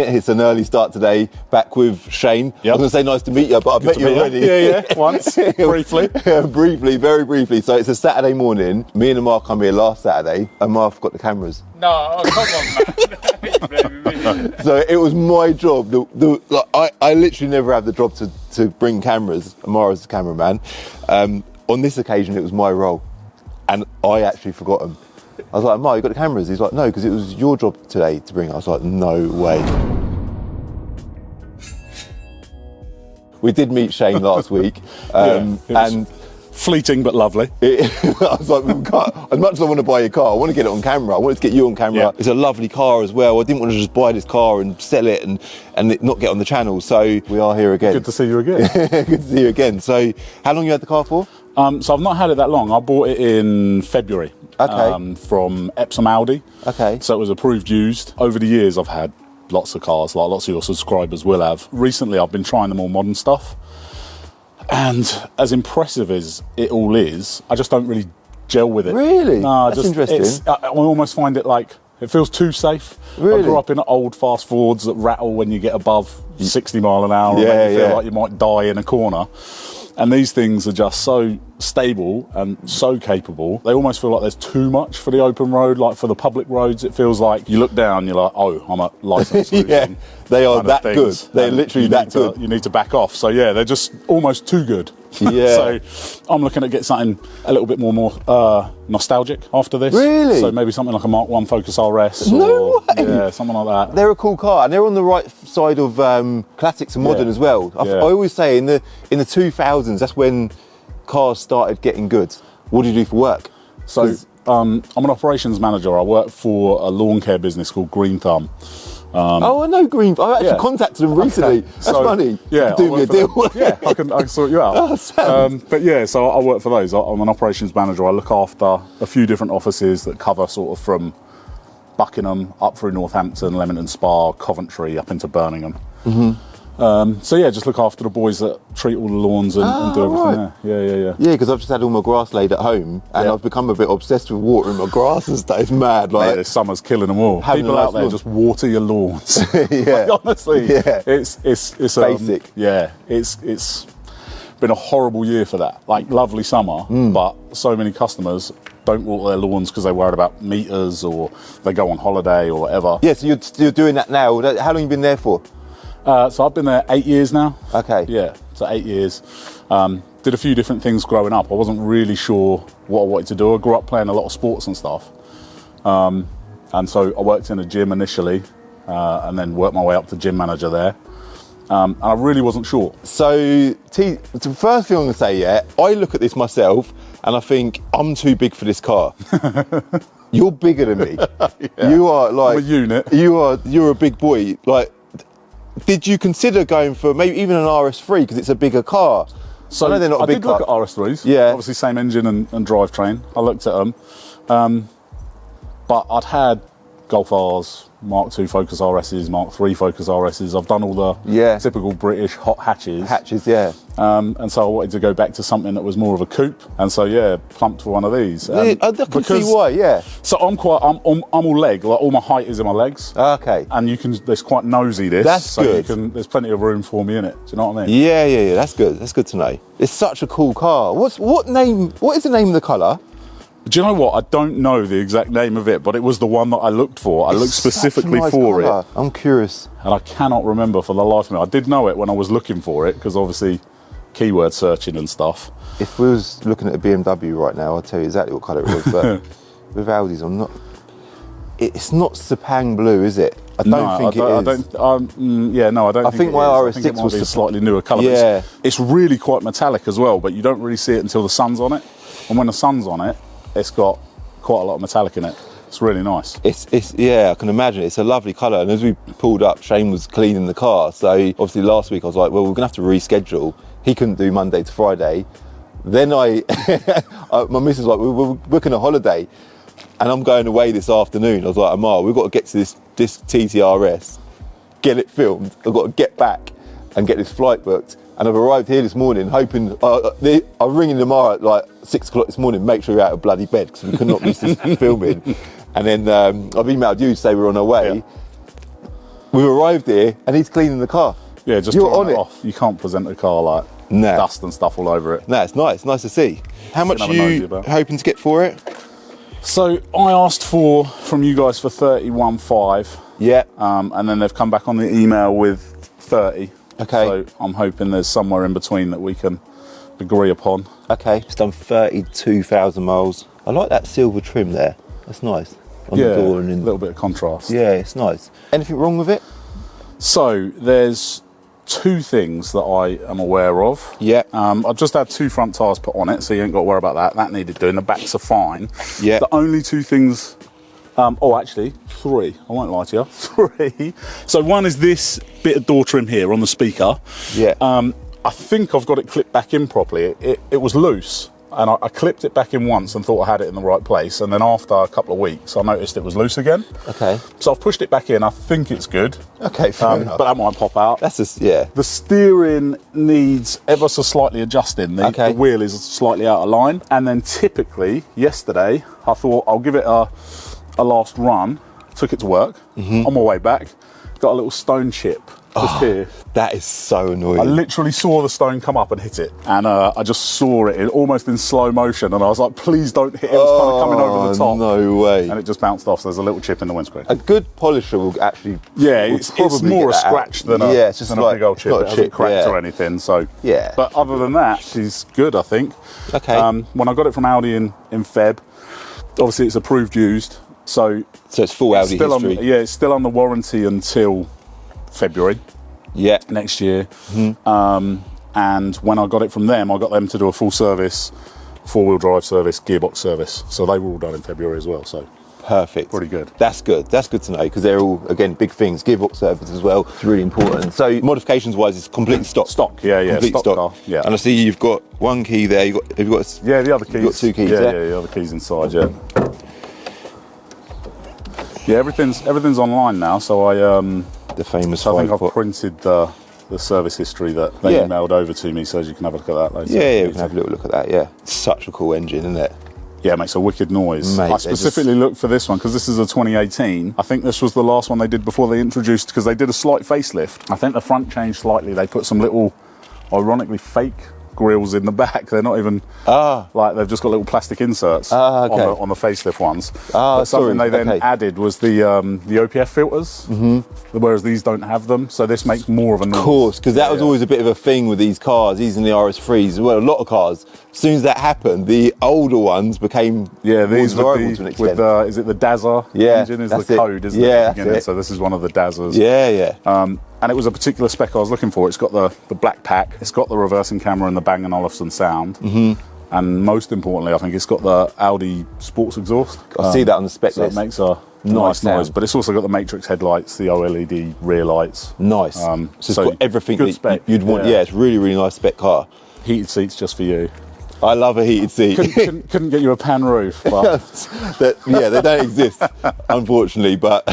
It's an early start today, back with Shane. Yep. I was going to say nice to meet you, but I've met you already. Yeah, once, briefly. Briefly, very briefly. So it's a Saturday morning. Me and Amar come here last Saturday. Amar forgot the cameras. No, come on, man. So it was my job. I literally never have the job to bring cameras. Amar is the cameraman. On this occasion, it was my role. And I actually forgot them. I was like, Amar, you got the cameras? He's like, no, because it was your job today to bring. I was like, no way. We did meet Shane last week, and fleeting but lovely. I was like, as much as I want to buy your car, I want to get it on camera. I wanted to get you on camera. Yeah. It's a lovely car as well. I didn't want to just buy this car and sell it and it not get on the channel. So we are here again. Good to see you again. Good to see you again. So how long you had the car for? So I've not had it that long. I bought it in February. Okay. From Epsom Audi. Okay. So it was approved used. Over the years, I've had lots of cars, like lots of your subscribers will have. Recently, I've been trying the more modern stuff. And as impressive as it all is, I just don't really gel with it. Really? No, that's interesting. I almost find it like, it feels too safe. Really? I grew up in old fast Fords that rattle when you get above 60 mile an hour and make you feel like you might die in a corner. And these things are just so stable and so capable. They almost feel like there's too much for the open road. Like for the public roads, it feels like you look down, you're like, oh, I'm a licensed solution. They are that good. They're literally that good. You need to back off. So yeah, they're just almost too good. Yeah. So I'm looking to get something a little bit more nostalgic after this. Really? So maybe something like a Mark 1 Focus RS. No way. Yeah, something like that. They're a cool car, and they're on the right side of classics and modern as well. I always say in the 2000s, that's when cars started getting good. What do you do for work? So I'm an operations manager. I work for a lawn care business called Green Thumb. I know Green. I actually contacted them recently. That's funny. Yeah, do me a deal. I can sort you out. But yeah, so I work for those. I'm an operations manager. I look after a few different offices that cover sort of from Buckingham up through Northampton, Leamington Spa, Coventry, up into Birmingham. So yeah, just look after the boys that treat all the lawns and do everything there. Yeah. Yeah, because I've just had all my grass laid at home, and I've become a bit obsessed with watering my grass and stuff. It's mad. Like, this summer's killing them all. People out there just water your lawns. Yeah, like, honestly, it's basic. It's been a horrible year for that. Like lovely summer, but so many customers don't water their lawns because they're worried about meters or they go on holiday or whatever. Yeah, so you're doing that now. How long have you been there for? So I've been there 8 years now. Okay. Yeah, so 8 years. Did a few different things growing up. I wasn't really sure what I wanted to do. I grew up playing a lot of sports and stuff. And so I worked in a gym initially and then worked my way up to gym manager there. And I really wasn't sure. So the first thing I'm going to say, I look at this myself and I think I'm too big for this car. You're bigger than me. You are like... I'm a unit. You're a big boy. Like, did you consider going for maybe even an RS3 because it's a bigger car? So I know they're not a big car. I did look at RS3s. Yeah. Obviously same engine and drivetrain. I looked at them. But I'd had Golf R's, Mark II Focus RSs, Mark III Focus RSs. I've done all the typical British hot hatches. And so I wanted to go back to something that was more of a coupe. And so plumped for one of these. I can see why. So I'm all leg. Like all my height is in my legs. Okay. And it's quite nosy. This. That's good. There's plenty of room for me in it. Do you know what I mean? Yeah. That's good. That's good to know. It's such a cool car. What is the name of the colour? Do you know what? I don't know the exact name of it, but it was the one that I looked for. I looked specifically for it. I'm curious. And I cannot remember for the life of me. I did know it when I was looking for it, because obviously keyword searching and stuff. If we was looking at a BMW right now, I'll tell you exactly what colour it was, but with Audis, it's not Sepang blue, is it? I don't think it is. I don't think my RS6 it might was be a slightly newer colour. Yeah. It's really quite metallic as well, but you don't really see it until the sun's on it. And when the sun's on it, it's got quite a lot of metallic in it. It's really nice. I can imagine. It's a lovely colour. And as we pulled up, Shane was cleaning the car. So obviously last week I was like, well, we're going to have to reschedule. He couldn't do Monday to Friday. Then my missus was like, we're booking a holiday. And I'm going away this afternoon. I was like, Amar, we've got to get to this TTRS, get it filmed. I've got to get back and get this flight booked. And I've arrived here this morning hoping, I'm ringing tomorrow at like 6 o'clock this morning, make sure you're out of bloody bed because we could not miss this filming. And then I've emailed you to say we're on our way. we've arrived here and he's cleaning the car. Yeah, just You're drying on it. off. You can't present a car like No. dust and stuff all over it. No, it's nice to see. How much have are a nosy you about. hoping to get for it? So I asked from you guys for 31.5. Yeah. And then they've come back on the email with 30. Okay. So I'm hoping there's somewhere in between that we can agree upon. Okay. It's done 32,000 miles. I like that silver trim there. That's nice. On the door and a in. little bit of contrast. Yeah, it's nice. Anything wrong with it? So there's two things that I am aware of. Yeah. I've just had 2 front tyres put on it, so you ain't got to worry about that. That needed doing. The backs are fine. Yeah. The only 2 things, actually 3. I won't lie to you. 3. So one is this bit of door trim here on the speaker. Yeah. I think I've got it clipped back in properly. It was loose. And I clipped it back in once and thought I had it in the right place. And then after a couple of weeks, I noticed it was loose again. Okay. So I've pushed it back in. I think it's good. Okay, fair enough. But that might pop out. That's just, yeah. The steering needs ever so slightly adjusting. The wheel is slightly out of line. And then typically, yesterday, I thought I'll give it a last run. Took it to work. On my way back, got a little stone chip just here. That is so annoying. I literally saw the stone come up and hit it. And I just saw it almost in slow motion. And I was like, please don't hit it. It was kind of coming over the top. No way. And it just bounced off. So there's a little chip in the windscreen. A good polisher will actually. Yeah, will it's probably more a get that scratch out. than a, yeah, it's just than like, a big old chip. not It a hasn't chip, cracked yeah. or anything. So Yeah. But other than that, she's good, I think. Okay. When I got it from Audi in Feb, obviously it's approved used. So it's full Audi still history. it's still under warranty until February Yeah. next year. And when I got it from them, I got them to do a full service, 4-wheel drive service, gearbox service. So they were all done in February as well. So Perfect. pretty good. That's good. That's good to know because they're all, again, big things. Gearbox service as well. It's really important. So modifications wise, it's completely stock. Stock, yeah, Complete stock car, yeah. And I see you've got one key there. Have you got? Yeah, the other keys. You've got 2 keys yeah, there. Yeah, the other keys inside, yeah. Yeah, everything's online now, so I The famous. I think 5 I've printed the service history that they Yeah. emailed over to me, so you can have a look at that later. Yeah, we can have a little look at that. Yeah, it's such a cool engine, isn't it? Yeah, it makes a wicked noise. Mate, I specifically looked for this one because this is a 2018. I think this was the last one they did before they introduced, because they did a slight facelift. I think the front changed slightly. They put some little, ironically, fake grills in the back. They're not even like, they've just got little plastic inserts okay. on the facelift ones. Ah, But something sorry, they then okay. added was the OPF filters, whereas these don't have them. So this makes more of a noise. Of course, because that was always a bit of a thing with these cars, these and the RS3s. Well, a lot of cars. As soon as that happened, the older ones became more these desirable to an extent. with is it the Dazza Yeah, engine is that's the it. code, isn't Yeah, it? that's Beginning? it. So this is one of the Dazzas. Yeah. And it was a particular spec I was looking for. It's got the black pack, it's got the reversing camera and the Bang & Olufsen sound. And most importantly, I think it's got the Audi sports exhaust. I see that on the spec So list. it makes a nice noise. But it's also got the matrix headlights, the OLED rear lights. Nice. So it's got everything good that spec. you'd want. Yeah, it's really, really nice spec car. Heated seats just for you. I love a heated seat. Couldn't get you a pan roof. But they don't exist, unfortunately, but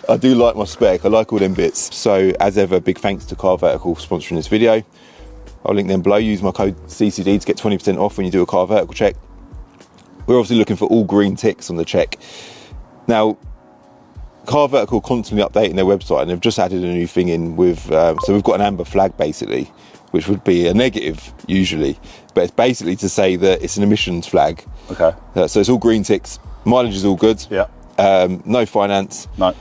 I do like my spec. I like all them bits. So, as ever, big thanks to Car Vertical for sponsoring this video. I'll link them below. Use my code CCD to get 20% off when you do a Car Vertical check. We're obviously looking for all green ticks on the check. Now, Car Vertical constantly updating their website, and they've just added a new thing in with, so we've got an amber flag basically, which would be a negative usually, but it's basically to say that it's an emissions flag. okay. So it's all green ticks, mileage is all good, Yeah. no finance, No.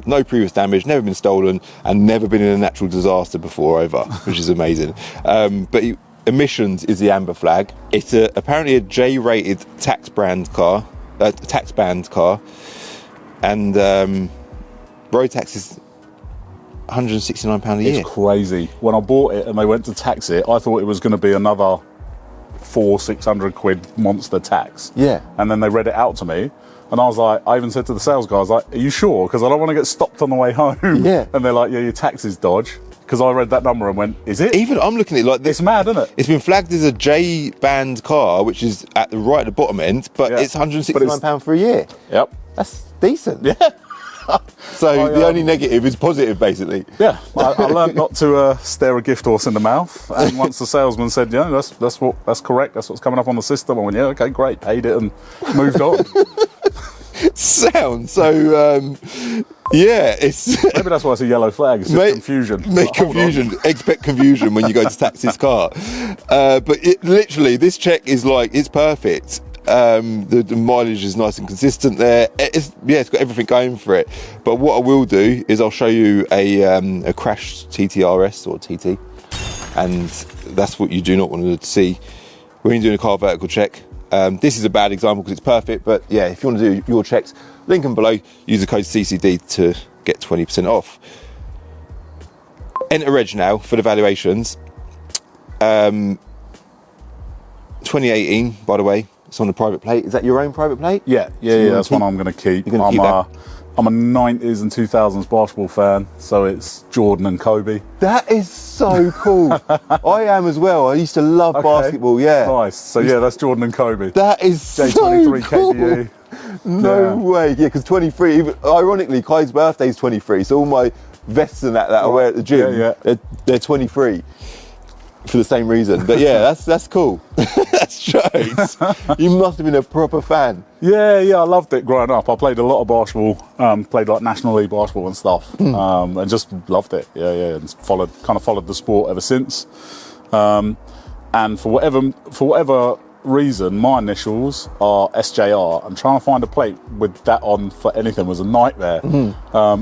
no previous damage, never been stolen, and never been in a natural disaster before either, which is amazing. But emissions is the amber flag. It's apparently a J-rated tax banned car, and road tax is £169 a year. It's crazy. When I bought it and they went to tax it, I thought it was going to be another 400-600 quid monster tax. Yeah. And then they read it out to me, and I was like, I even said to the sales guy, I was like, are you sure? Because I don't want to get stopped on the way home. Yeah. And they're like, yeah, your tax is dodge. Because I read that number and went, is it? Even I'm looking at it like this. It's mad, isn't it? It's been flagged as a J-band car, which is at the right at the bottom end, but Yeah. it's £169 for a year. Yep. That's decent. Yeah. So the only negative is positive, basically. Yeah, I learned not to stare a gift horse in the mouth. And once the salesman said, "Yeah, that's correct. That's what's coming up on the system," I went, "Yeah, okay, great." Paid it and moved on. Sound. So yeah, it's Maybe that's why it's a yellow flag. It's just confusion. Make confusion. Expect confusion when you go to tax this car. But literally, this check is like, it's perfect. The mileage is nice and consistent there. It's got everything going for it. But what I will do is I'll show you a crashed TTRS or TT, and that's what you do not want to see when you're doing a car vertical check. This is a bad example because it's perfect, but yeah, if you want to do your checks, link them below. Use the code CCD to get 20% off. Enter reg now for the valuations. 2018, by the way. It's on the private plate. Is that your own private plate? Yeah, that's one I'm going to keep. You're going to keep that? I'm a 90s and 2000s basketball fan, so it's Jordan and Kobe. That is so cool. I am as well. I used to love basketball, yeah. Nice. So yeah, that's Jordan and Kobe. That is J23 so cool. KBE. No way. Yeah, because 23, even, ironically, Kai's birthday is 23, so all my vests and that I wear at the gym, they're 23. For the same reason, but yeah, that's cool. That shows you must have been a proper fan. Yeah, I loved it growing up. I played a lot of basketball, played like National League basketball and stuff, and just loved it. And followed the sport ever since. And for whatever reason, my initials are SJR, and trying to find a plate with that on for anything was a nightmare. And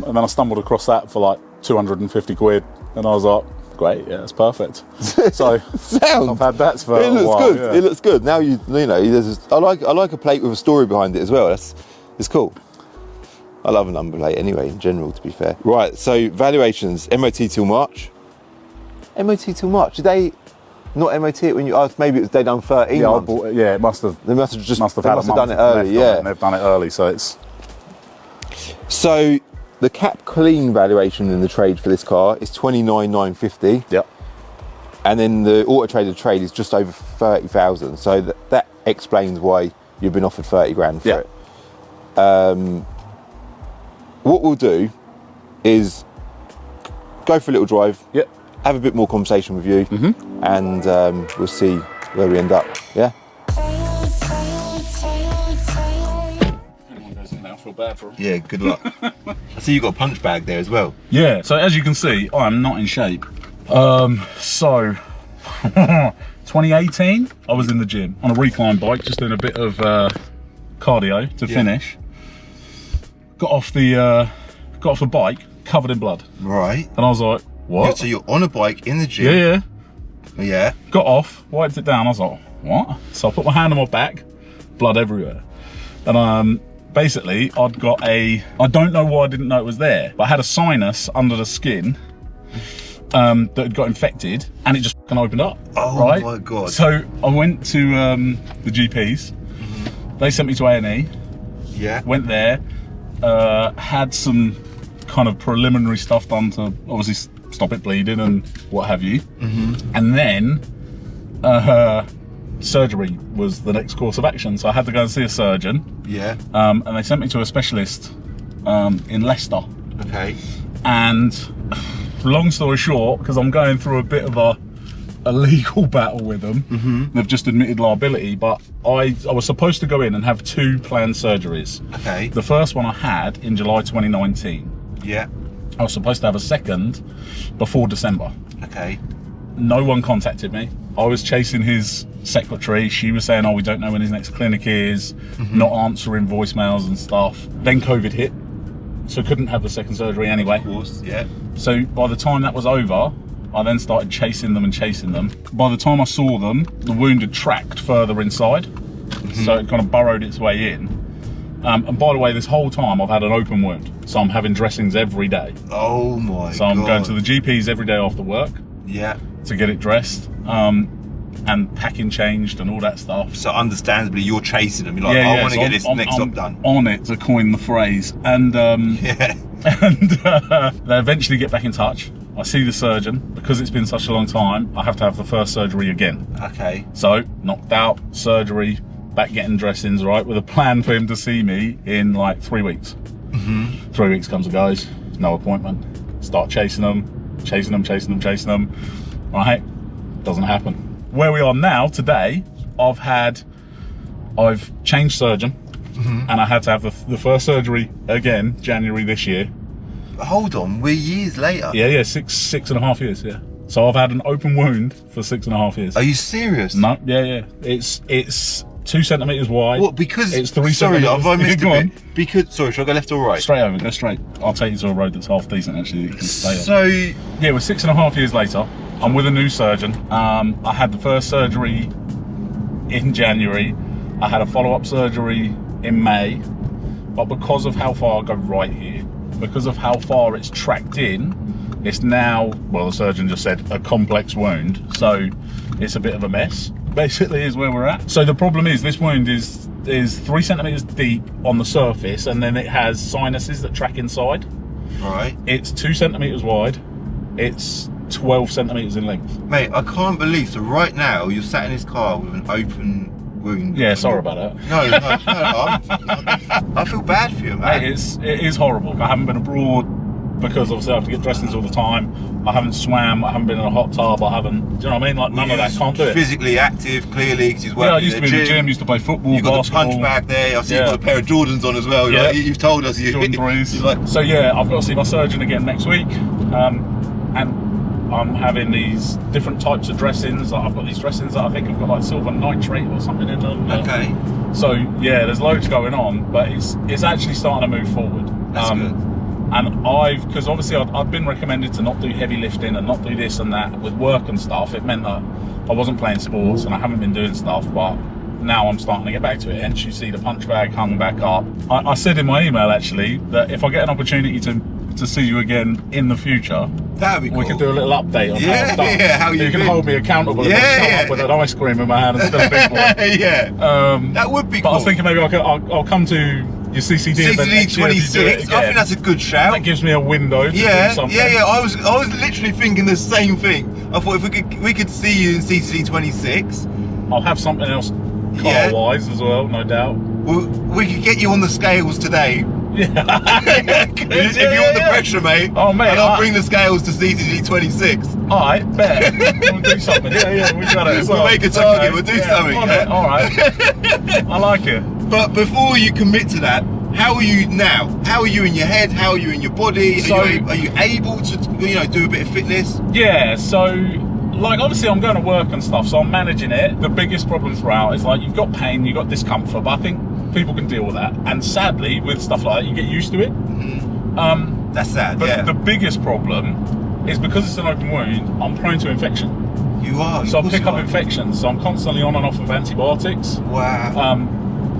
then I stumbled across that for like 250 quid, and I was like, great, yeah, it's perfect. So I've had that for a while. Good. Yeah. It looks good. Now you know. I like a plate with a story behind it as well. It's cool. I love a number plate anyway, in general. To be fair. Right. So valuations, MOT till March. MOT till March. Did they not MOT it when you? Maybe it was they done 13 months. It must have. They must have done it early. Yeah, they've done it early, so it's. So. The cap clean valuation in the trade for this car is 29,950. Yep. And then the auto trader trade is just over 30,000. So that explains why you've been offered 30 grand for it. What we'll do is go for a little drive. Yep. Have a bit more conversation with you, and we'll see where we end up. Yeah. I feel bad for him. Yeah, good luck. I see you got a punch bag there as well. Yeah, so as you can see, I'm not in shape. So 2018, I was in the gym on a recline bike, just doing a bit of cardio to finish. Got off the bike, covered in blood. Right. And I was like, what? So you're on a bike in the gym? Yeah. Got off, wiped it down. I was like, what? So I put my hand on my back, blood everywhere. And basically, I'd got I don't know why I didn't know it was there, but I had a sinus under the skin that had got infected, and it just fucking opened up. Oh right? My God. So I went to the GPs. They sent me to A&E. Yeah. Went there, had some kind of preliminary stuff done to obviously stop it bleeding and what have you. And then surgery was the next course of action, so I had to go and see a surgeon. Yeah. And they sent me to a specialist in Leicester. Okay. And long story short, because I'm going through a bit of a legal battle with them, they've just admitted liability, but I was supposed to go in and have 2 planned surgeries. Okay. The first one I had in July 2019. Yeah. I was supposed to have a second before December. Okay. No one contacted me. I was chasing his secretary. She was saying, oh, we don't know when his next clinic is, not answering voicemails and stuff. Then COVID hit, so couldn't have the second surgery anyway. Of course, yeah. So by the time that was over, I then started chasing them. By the time I saw them, the wound had tracked further inside, so it kind of burrowed its way in. And by the way, this whole time I've had an open wound, so I'm having dressings every day. Oh my God. So I'm going to the GPs every day after work. Yeah. To get it dressed, and packing changed and all that stuff. So understandably, you're chasing them. You're like, I want to get this next job done. On it, to coin the phrase. And yeah. And they eventually get back in touch. I see the surgeon. Because it's been such a long time, I have to have the first surgery again. Okay. So knocked out, surgery, back getting dressings, right, with a plan for him to see me in like 3 weeks. 3 weeks comes and goes, no appointment. Start chasing them. Right, doesn't happen. Where we are now today, I've changed surgeon. and I had to have the first surgery again January this year. Hold on, we're years later. Yeah, 6.5 years. Yeah. So I've had an open wound for 6.5 years. Are you serious? No, yeah. It's 2 centimeters wide. What? Because it's 3 sorry, centimeters. have I missed Go a on. bit? Because sorry, should I go left or right? Straight over, go straight. I'll take you to a road that's half decent actually. You can stay on. So yeah, we're 6.5 years later. I'm with a new surgeon. I had the first surgery in January. I had a follow-up surgery in May, but because of how far I go right here, because of how far it's tracked in, it's now, well, the surgeon just said, a complex wound. So it's a bit of a mess, basically, is where we're at. So the problem is this wound is 3 centimeters deep on the surface, and then it has sinuses that track inside. right, It's 2 centimeters wide. It's 12 centimeters in length. mate, I can't believe. So right now you're sat in his car with an open wound. Yeah, sorry about that. No, I feel bad for you, man. It is horrible. I haven't been abroad because obviously I have to get dressings all the time. I haven't swam. I haven't been in a hot tub. I haven't. Do you know what I mean? Like none of that. Can't do it. Physically active, clearly, because he's working. Yeah, I used to be in the gym. Used to play football, You've got basketball. the punch bag there. I see Yeah. you've got a pair of Jordans on as well. Yeah. Like, you've told us. Jordan 3s. you're like, So yeah, I've got to see my surgeon again next week, and I'm having these different types of dressings. Like, I've got these dressings that I think have got like silver nitrate or something in them. okay, So yeah, there's loads going on, but it's actually starting to move forward. that's good. And because obviously I've been recommended to not do heavy lifting and not do this and that with work and stuff. It meant that I wasn't playing sports and I haven't been doing stuff, but now I'm starting to get back to it. Hence you see the punch bag hung back up. I said in my email actually that if I get an opportunity to see you again in the future, That'd be cool. we could do a little update on how I've done. how you can been. hold me accountable if I show up with an ice cream in my hand and still a big boy. Yeah, that would be But cool. I was thinking maybe I'll come to your CCD event next year if you do it 26. again. I think that's a good shout. That gives me a window to do something. Yeah. I was literally thinking the same thing. I thought if we could see you in CCD 26, I'll have something else Yeah. car-wise as well, no doubt. we could get you on the scales today. Yeah. If you want the pressure, mate. Oh, mate, and I'll bring the scales to CCD 26. Alright, bet. We'll do something. Yeah, we got it. We'll make a target, we'll do something, On yeah? it. Alright. I like it. But before you commit to that, how are you now? How are you in your head? How are you in your body? Are you able to, do a bit of fitness? Yeah, so like obviously I'm going to work and stuff, so I'm managing it. The biggest problem throughout is like you've got pain, you've got discomfort, but I think people can deal with that. And sadly, with stuff like that, you get used to it. That's sad, But yeah. the biggest problem is because it's an open wound, I'm prone to infection. You are. So I of course pick you up are. infections. So I'm constantly on and off of antibiotics Wow.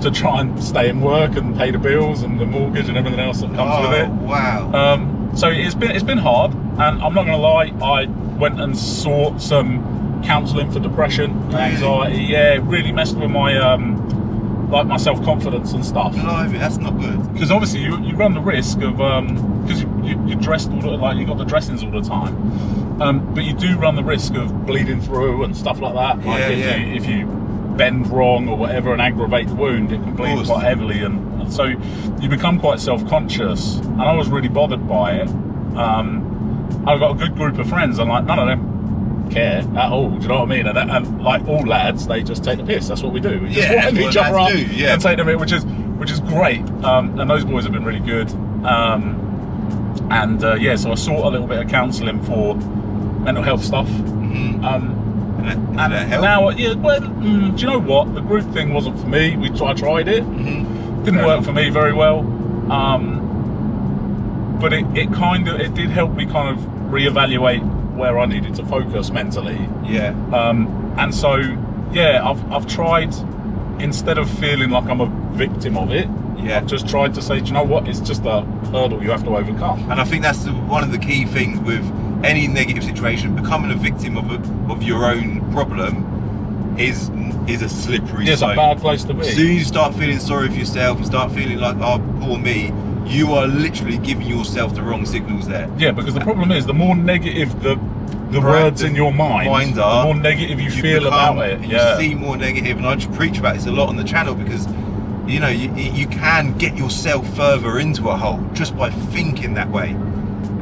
to try and stay in work and pay the bills and the mortgage and everything else that comes with it. Wow. So it's been hard, and I'm not going to lie. I went and sought some counselling for depression and anxiety. Yeah, it really messed with my my self-confidence and stuff. Blimey, that's not good. Because obviously you run the risk of because you're dressed all the, like you got the dressings all the time, but you do run the risk of bleeding through and stuff like that. Like if you bend wrong or whatever and aggravate the wound, it can bleed quite heavily, and so you become quite self-conscious. And I was really bothered by it. I've got a good group of friends, and like none of them care at all. Do you know what I mean? And like all lads, they just take the piss. That's what we do. We just wind each other up and take them in, which is great. And those boys have been really good. So I sought a little bit of counselling for mental health stuff. Did that help? Now, do you know what? The group thing wasn't for me. I tried it. Didn't work for me very well. But it did help me kind of reevaluate where I needed to focus mentally. Yeah. And so, I've tried, instead of feeling like I'm a victim of it, I've just tried to say, do you know what? It's just a hurdle you have to overcome. And I think that's one of the key things with any negative situation. Becoming a victim of your own problem is a slippery slope. It's a bad place to be. As soon as you start feeling sorry for yourself, you start feeling like, oh, poor me, you are literally giving yourself the wrong signals there. Yeah, because the problem is, the more negative the words in your mind are, the more negative you feel about it. You see more negative, and I just preach about this a lot on the channel, because you can get yourself further into a hole just by thinking that way.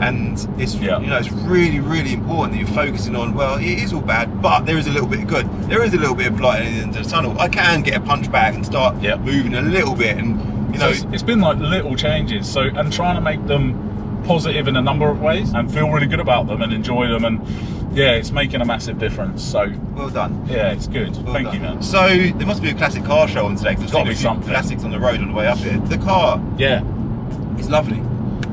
And it's you know, it's really, really important that you're focusing on, well, it is all bad, but there is a little bit of good. There is a little bit of light at the end of the tunnel. I can get a punch back and start moving a little bit, and you know, so it's been like little changes. So, and trying to make them positive in a number of ways and feel really good about them and enjoy them, and yeah, it's making a massive difference. So well done. Yeah, it's good. Thank you, man. So there must be a classic car show on today, because There's I've seen got a to be few classics on the road on the way up here. The car, it's lovely.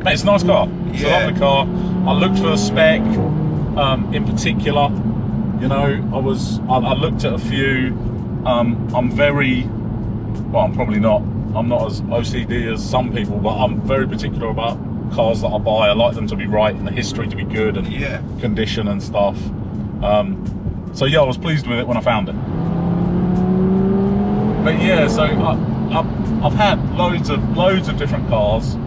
Mate, it's a nice car. It's a lovely car. I looked for the Spec in particular. You know, I looked at a few. I'm very, well, I'm not as OCD as some people, but I'm very particular about cars that I buy. I like them to be right and the history to be good and condition and stuff. So yeah, I was pleased with it when I found it. But yeah, so I've had loads of different cars,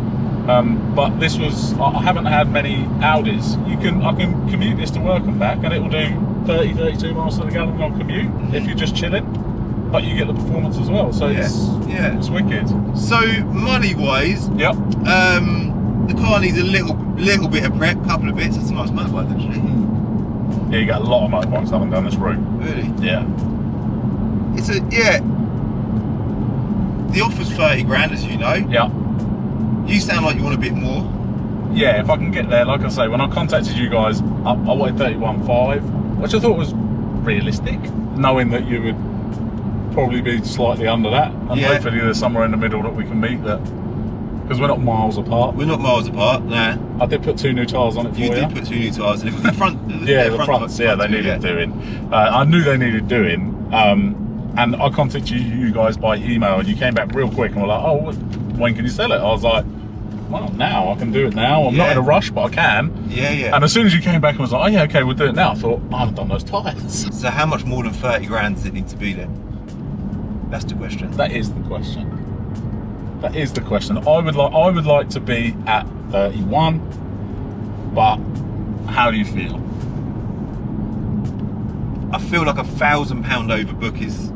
but this was, I haven't had many Audis. I can commute this to work and back, and it will do 30-32 miles to the gallon on commute if you're just chilling. But you get the performance as well, so it's wicked. So money-wise, the car needs a little bit of prep, couple of bits. It's a nice motorbike actually. Yeah, you get a lot of motorbikes up and down this route. Really? Yeah. It's the offer's 30 grand, as you know. Yeah. You sound like you want a bit more. Yeah, if I can get there, like I say, when I contacted you guys, I wanted 31.5, which I thought was realistic, knowing that you would probably be slightly under that, and hopefully there's somewhere in the middle that we can meet that, because we're not miles apart. We're not miles apart, nah. I did put 2 new tyres on it for you. You did put 2 new tyres in it. The front, the fronts, they needed doing. I knew they needed doing, and I contacted you guys by email, and you came back real quick and were like, oh, when can you sell it? I was like, well, now, I can do it now. I'm not in a rush, but I can. Yeah. And as soon as you came back and was like, oh yeah, okay, we'll do it now, I thought, I haven't done those tyres. So how much more than 30 grand does it need to be then? That's the question. That is the question. That is the question. I would like to be at 31, but how do you feel? I feel like £1,000 overbook is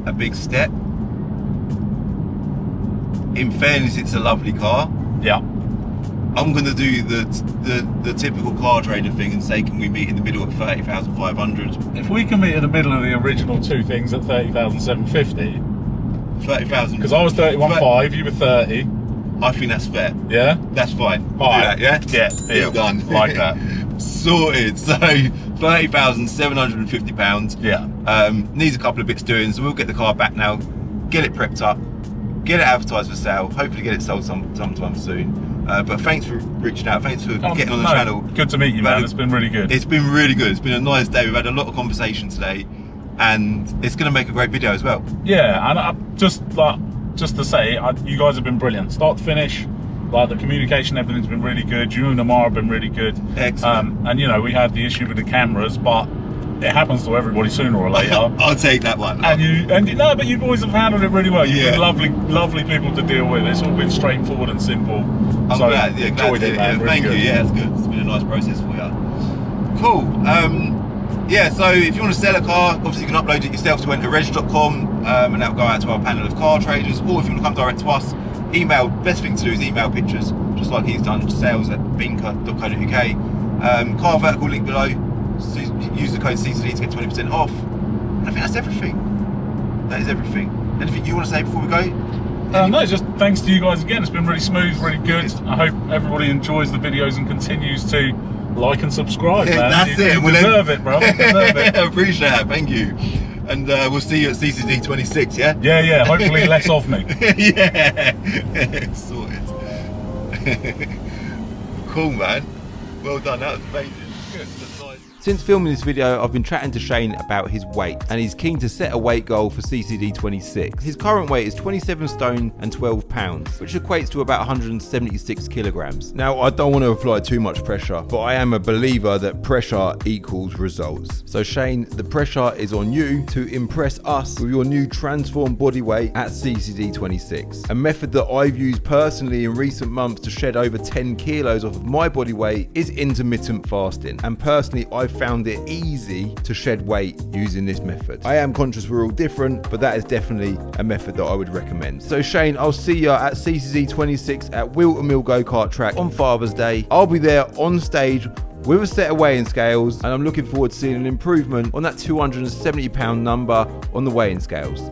a big step. In fairness, it's a lovely car. Yeah. I'm going to do the typical car trader thing and say, can we meet in the middle at 30,500? If we can meet in the middle of the original two things at 30,750. 30,000. Because I was 31.5, you were 30. I think that's fair. Yeah? That's fine. All right. Do that, yeah? Yeah, deal done. Like that. Sorted. So £30,750. Yeah. Needs a couple of bits doing, so we'll get the car back now, get it prepped up, get it advertised for sale, hopefully get it sold sometime soon. But thanks for reaching out, thanks for getting on the channel. Good to meet you, man. It's been really good. It's been really good. It's been a nice day. We've had a lot of conversation today, and it's going to make a great video as well. Yeah, and just to say, you guys have been brilliant, start to finish. Like the communication, everything's been really good. You and Amar have been really good. Excellent. And you know, we had the issue with the cameras, but it happens to everybody sooner or later. I'll take that one. But you boys have handled it really well. You've been lovely people to deal with. It's all been straightforward and simple. I'm glad. Yeah, glad to hear it. Thank you. Yeah, it's good. It's been a nice process for you. Cool. Yeah, so if you want to sell a car, obviously you can upload it yourself to enterreg.com, and that'll go out to our panel of car traders. Or if you want to come direct to us, email. Best thing to do is email pictures, just like he's done. sales@binker.co.uk. Car vertical link below. So use the code CCD to get 20% off. And I think that's everything. That is everything. Anything you want to say before we go? No, just thanks to you guys again. It's been really smooth, really good. I hope everybody enjoys the videos and continues to like and subscribe, man. That's it. You deserve it, bro. You deserve it. I appreciate that. Thank you. And we'll see you at CCD 26, yeah? Yeah. Hopefully less of me. Yeah. Sorted. Cool, man. Well done. That was amazing. Good. That's nice. Since filming this video, I've been chatting to Shane about his weight, and he's keen to set a weight goal for CCD 26. His current weight is 27 stone and 12 pounds, which equates to about 176 kilograms. Now, I don't want to apply too much pressure, but I am a believer that pressure equals results. So Shane, the pressure is on you to impress us with your new transformed body weight at CCD 26. A method that I've used personally in recent months to shed over 10 kilos off of my body weight is intermittent fasting, and personally I found it easy to shed weight using this method. I am conscious we're all different, but that is definitely a method that I would recommend. So Shane, I'll see you at CCZ 26 at Wilton Mill Go-Kart Track on Father's Day. I'll be there on stage with a set of weighing scales, and I'm looking forward to seeing an improvement on that £270 number on the weighing scales.